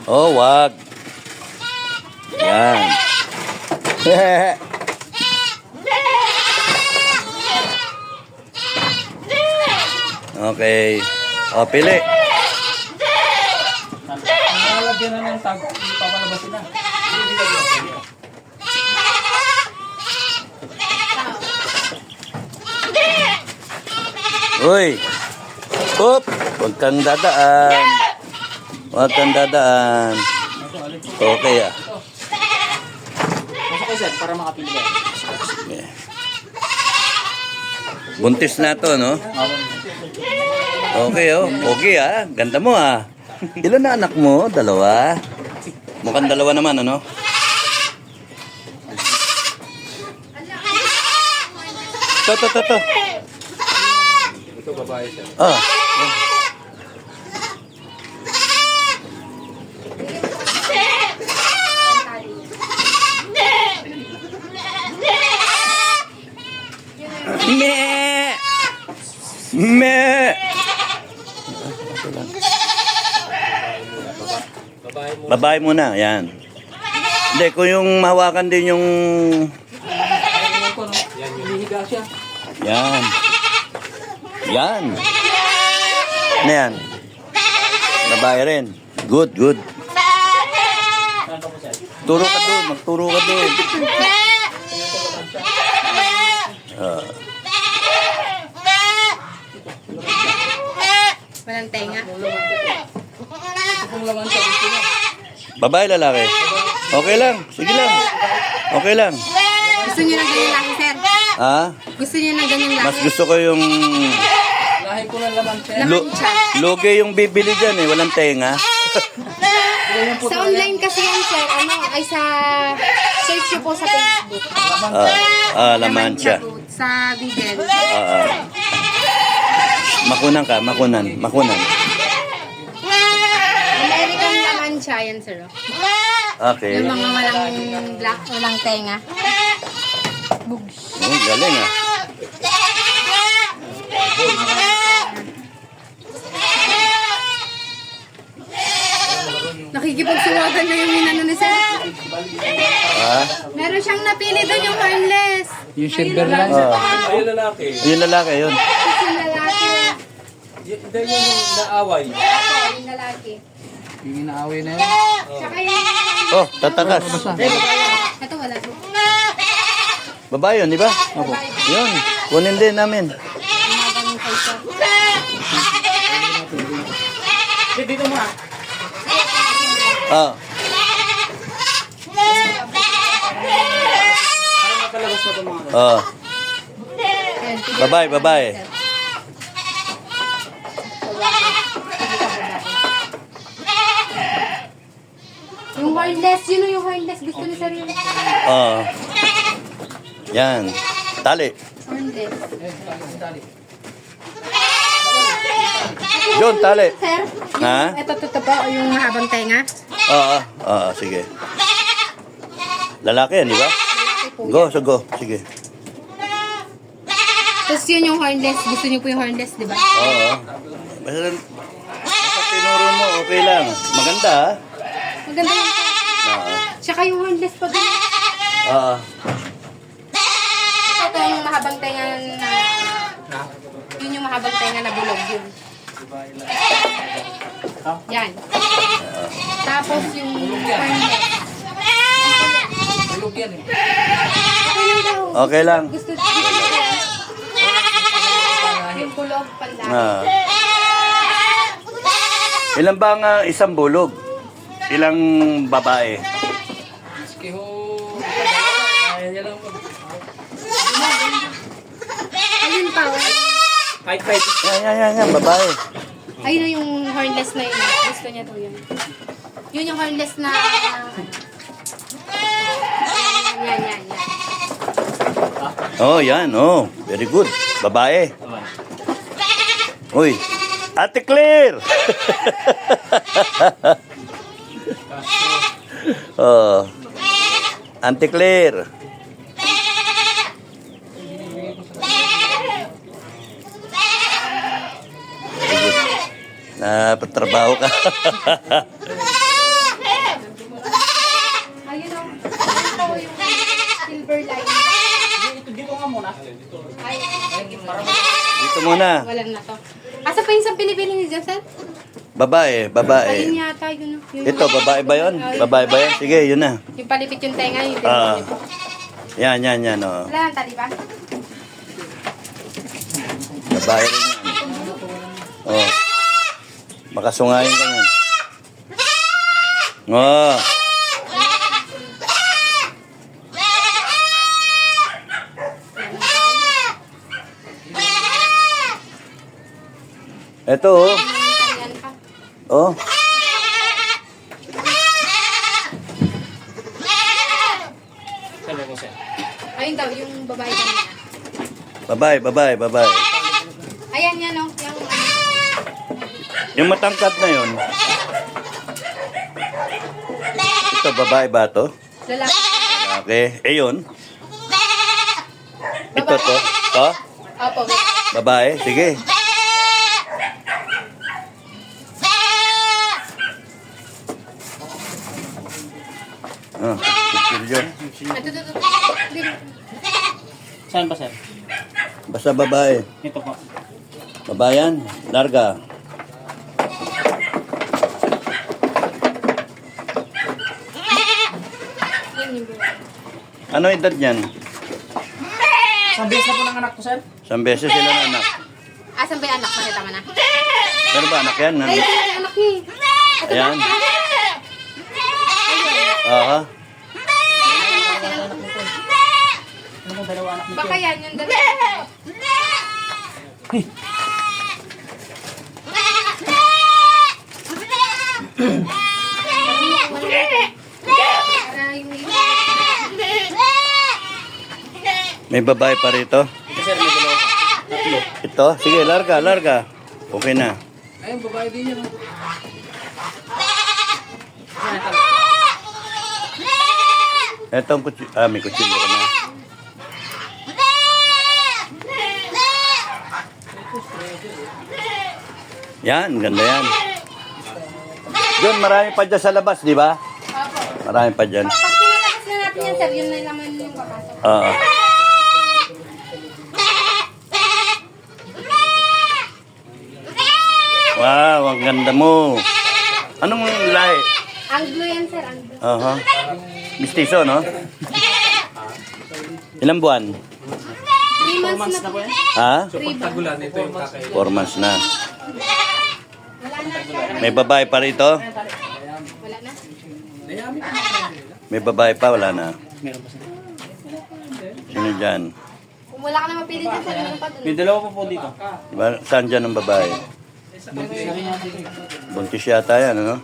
Oh, wag. Yan. Okay. O, pili. Nalagyan na ng tag, hindi pa palabasin na. Uy. Up. Huwag kang dadaan. Huwag kang dadaan. Okay ah. Masok kayo sir, para makapili kayo. Okay. Buntis na to, no? Okay, oh. Okay, ah. Ganda mo, ah. Ilan na anak mo? Dalawa? Mukhang dalawa naman, ano? To. Ito babae sir. Ah. Me! Me! Babae mo. Babae muna, yan. Hindi, kung yung mahawakan din yung... Yan ko, no? Yan, hinihiga siya. Yan. Yan. Ano yan? Babae rin. Good. Saan ka po sir? Turo ka doon, magturo ka doon. Walang tenga. Ito pong laman sa gusto niya. Babae, lalaki. Okay lang, sige lang. Okay lang. Gusto niyo ng ganyan laki, sir? Ha? Gusto niyo ng ganyan laki? Mas gusto ko yung... Lahi ko ng laman sir. Luge yung bibili dyan eh, walang tenga. Sa online kasi yan, sir. Ay sa... Search niyo po sa Facebook. Laman siya. Sa Google. Makunan ka, makunan. American laman siya yan, sir. Okay. Yung mga walang black, walang tenga. Bugs. Oh, galing ah. Nakikipagsuwagan na yung minano ni sir. Ha? Meron siyang napili doon yung harness. Yung silver lang. Ayun lalaki. Yung lalaki, yun. Yung lalaki. Hindi yung naaway. Yung lalaki. Yung inaaway na yun. Tsaka yung... Oh, tatakas. Ito wala po. Babae yun, di ba? Yun, kunin din namin. Umagang kay sir. Dito mo ha. Ah, Para makalabas na itong mga. oh. Ayan, sige. Babae. Yung harness, yun yung harness. Gusto ni sir yung Oh. Yan. Tali. harness. Yun, tali. Sir, Ha? ito po, yung mahabang tenga. Oo, sige. Lalaki yan, di ba? Go. Sige. Tapos yun yung harness. Gusto niyo po yung harness, di ba? Oo. Basta tinuro mo, okay lang. Maganda, ha? Maganda yung Oo. Tsaka yung harness pa din. Oo. Ito yung mahabang tenga na... Yun yung mahabang tenga na bulog yun. Yan. Tapos yung harness. Tulog yan eh. Okay lang daw. Okay lang. Gusto niyo yung bulog pala. Ah. Ilan ba ang isang bulog? Ilang babae? Maski ho. Ayan lang po. Ayun pa. Fight. Yan, babae. Ayun na yung harness na yun. Gusto niya to yun. Yun yung harness na... Yan. Oh, yan, oh. Very good. Babae. Uy. Ate Claire! Oh. Auntie Claire. Very good. Napatrabaho ka. Ito muna. Wala na to. Asa pa yung isang pinipili ni Joseph? Babae, Ayun babae. yata, yun. Ito, babae ba yun? Babae ba yun? Sige, yun na. Yung palipit yung tenga, yung Ah. pinipili. Yan, oh. Wala nang tali ba? Babae rin yan. Oh. Makasungayin ka yan. Oh. Ito, oh. Yan pa. Oh. Sabi ko sir. Ayun daw, yung babae kanina. Babae. Ayan yan, oh. Yung, Yung matangkad na yun. Ito, babae ba to? lalaki. Okay. Eh yun. Ito to. To? Opo. Babae. Sige. Ah, picture dyan. Ito. Saan ba sir? Basta babae. Ito po. Babayan. Larga. Yan yung babae. Ano edad niyan? Isang beses na po ng anak ko sir. Isang beses sila na anak. Asan ba yung anak? Makita mo na. Pero ba anak yan? Ay, ito yung anak niya. Ito ba? Ayan. Aha. Ano bang dalawa anak nito? Baka yan yung dalawa. Para yung May babae pa rito. Ito sir, may dalawa. Tatlo. Ito. Sige, larga. Okay na. Ayun, babae din yan. Etong kutsi... Ah, may kutsilyo ka na. Yan, ganda yan. Doon, marami pa dyan sa labas, di ba? Opo. Marami pa dyan. Pag pinalabas na natin yan, sir, yun na naman yung papasok. Oo. Wow, ang ganda mo. Anong lahi? Anglo yan, sir. Anglo. Aha. Mistiso, no? Ilang buwan? 3 months na po. Ha? So pag tagulan, ito yung kakay. 4 months na. Wala na, sir. May babae pa rito? Wala na. May babae pa, wala na. Meron pa sir. Sino dyan? Kung wala ka na mapili dyan, sir, meron pa May dun. dalawa pa po dito. Diba? Saan dyan ang babae? Buntis yata yan, ano?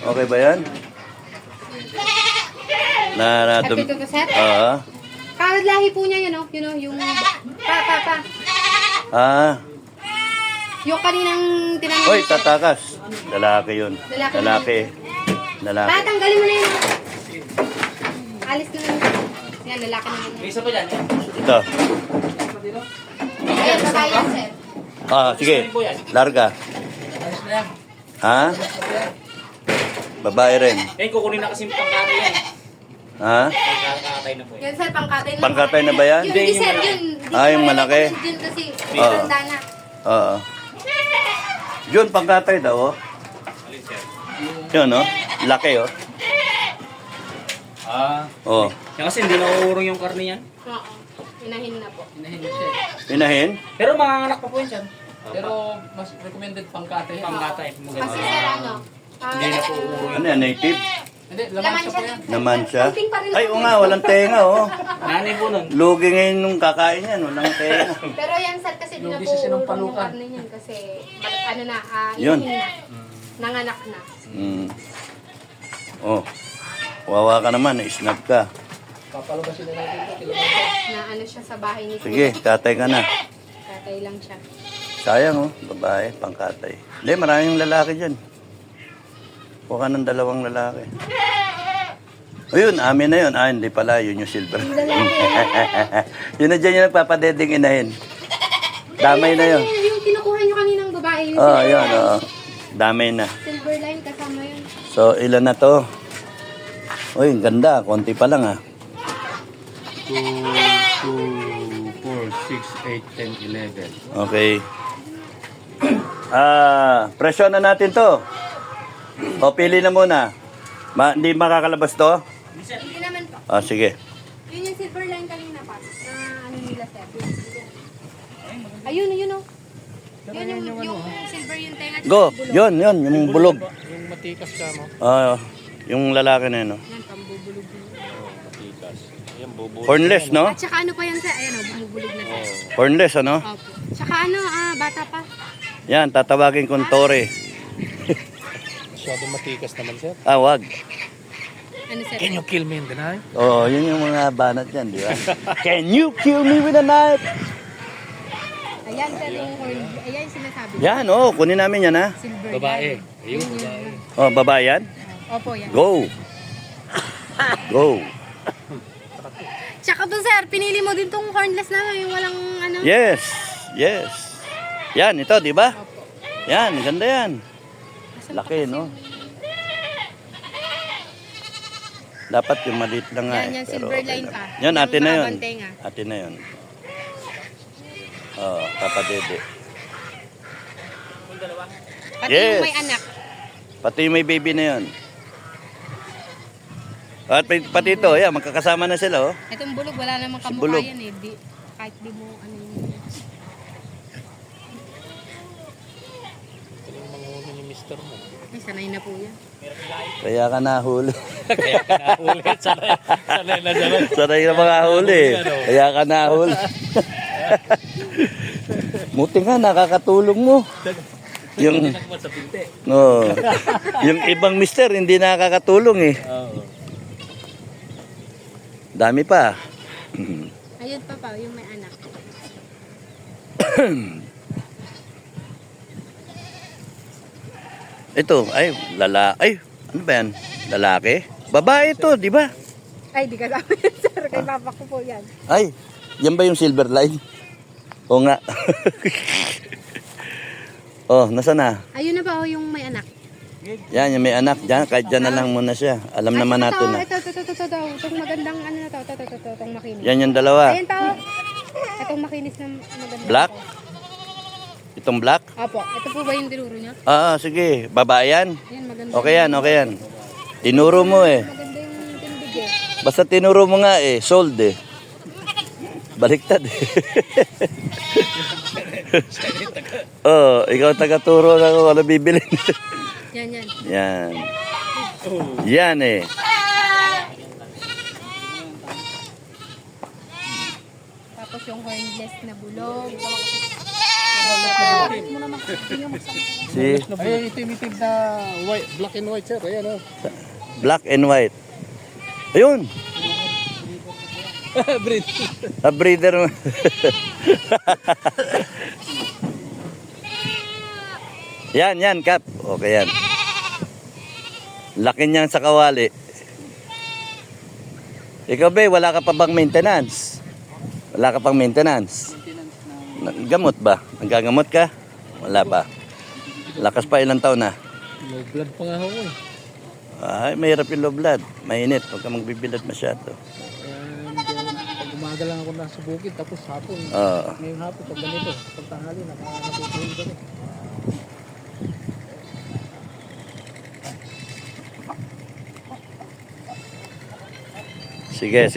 Okay ba yan? Happy ko to, sir. Oo. Lahi po niya yun, oh. Yun, oh, yung... Pa. Ah. Yung kaninang tinanong. Hoy, tatakas. Lalaki yun. Lalaki. Lalaki. Tanggalin mo na yun. Alis na lang. Yan, lalaki na yun. May isa pa dyan. Ito. Ayan, babae yan, sir. Ah, sige. Larga. Ayos na yan. Ha? Babae rin. Eh, kukunin na kasi yung pangkatay yan. Ha? Pangkatay na po yan. Yan, sir, pangkatay na. Pangkatay na ba yan? Yun, di, sir, yun. Di Ah, yung ko malaki? Yun kasi, Oo. tanda na. Oo. Yun, pangkatay daw, oh. Alin sir? Yun, oh. Laki, oh. Ah. Oh. Yan kasi hindi nauurong yung karne yan. Oo. Inahin na po. Inahin siya. Pinahin? Pero manganganak pa po yan sir. Pero mas recommended pangkate. Pangkatay. Kasi, sir, ano? Hindi na po uuwi. Ano yan, native? Hindi, Laman laman siya po siya. yan. Naman siya? Kunting pa rin Ay, naman. oo nga, walang tenga, oh. Nanay po nun. Lugi ngayon nung kakain yan, walang tenga. Pero yan, sir, kasi di na Lugi po siya ng urong yung palukan. karne niyan. Kasi, ano na, Yun. inahin na. Nanganak na. Mm. Oh. Wawa ka naman, na-snap ka. Papalubasin na natin ito. Kilometer. Na ano siya sa bahay ni Sige, katay ka na. Tatay lang siya. Sayang, oh. Babae, pangkatay. Hindi, maraming lalaki dyan. Kuha ka ng 2 lalaki. O yun, amin na yun. Ah, hindi pala. Yun yung silver. Yun na dyan yung nagpapadeding inahin. Damay na yun. Yung kinukuha niyo kaninang babae. Yung Oo, silver yun, line. oo. Damay na. Silver line kasama yun. So, ilan na to? Uy, ang ganda. Konti pa lang, 2, 2, 4, 6, 8, 10, 11. Okay. Presyo na natin to. O, pili na muna. Hindi makakalabas to? Hindi naman po. Sige. Yun yung silver line kanina pa. Na ano nila, sir. Ayun, ayun, oh. Yun yung silver yung tenga. tsaka Go. bulog. Yun, yung bulog. Yung matikas ka mo. Yung lalaki na yun. Yan, pambubulog din. Matikas. Ayan, bubulog. Hornless, no? At saka ano pa yan, sir? Ayan, oh, bumubulog na, sir. Hornless, ano? Opo. Tsaka ano, bata pa. Yan, tatawagin kong Tore. Masyadong matikas naman, sir. Wag. Ano, sir? Can you kill me in the night? Oo, yun yung mga banat yan, di ba? Can you kill me with a knife? Ayan, sir, yung horn. Ayan yung sinasabi. Yan, kunin namin yan, ha? Silver Babae. line. Ayun, Yun, babae. yun. Babae yan? Opo, yan. Go. Go. Tsaka to, sir, pinili mo din tong hornless na, yung walang ano. Yes. Yes. Yan, ito, di ba? Opo. Yan, ganda yan. Asan pa Laki, kasi no? yung- Dapat yung maliit lang nga. Yan, yan, pero silver okay line lang. pa. Yan, Yung atin na yun. mahabang tenga. Atin na yun. Kapatid. Pati Yes. yung may anak. Pati yung may baby na yun. At pati ito, yan, magkakasama na sila, oh. Itong bulog, wala namang Si bulog. kamukha yan eh. Kahit di mo ano yung... Ito yung manghuli ni Mr. mo. Ay, sanay na po yan. Kaya ka nahuli. Kaya ka nahuli. Sanay na sanay. Sanay na mga huli. Kaya ka nahuli. Buti nga, nakakatulong mo. Yung, Nakakmat sa pinte. yung ibang mister, hindi nakakatulong eh. Oo. Dami pa. Ayun pa, yung may anak. Ito, ay, ay, ano ba yan? Lalaki? Babae ito, di ba? Ay, di ka sabi sir. Kay papa ko po yan. Ay, yan ba yung silver line? Oo nga. Nasa na? Ayun na ba yung may anak? Yan, yung may anak dyan. Kahit dyan na lang muna siya. Alam Ay, naman natin na. Ito. Itong magandang ano na to. Itong makinis. Yan yung dalawa. Ayan pa, oh. Itong makinis na maganda. Black? Itong black? Opo. Ito po ba yung tinuro niya? Sige. Babae yan? Yan, maganda. Okay yan, okay yan. Tinuro mo eh. Maganda yung tindig eh. Basta tinuro mo nga eh. Sold eh. Baliktad eh. Ikaw taga-turo na kung ano bibili. Yan. Yan. Yan eh. Tapos yung hornless na bulog. Si Ay, itim-itim na white, black and white, sir. Ayan, oh. black and white. Ayun. Breed. Breeder mo. Yan, Kap. Okay yan. Laki niyan sa kawali. Ikaw ba, wala ka pa bang maintenance? Wala ka pang maintenance? Gamot ba? Nagagamot ka? Wala pa. Lakas pa, ilang taon na? Low blood pa nga ako eh. Ay, mahirap yung low blood. Mainit, huwag ka magbibilad masyado. Pag umaga lang ako nasa bukid, tapos hapon. Oo. Ngayong hapon, pag ganito, pag tanghali, nakakatutulog kami. Sige.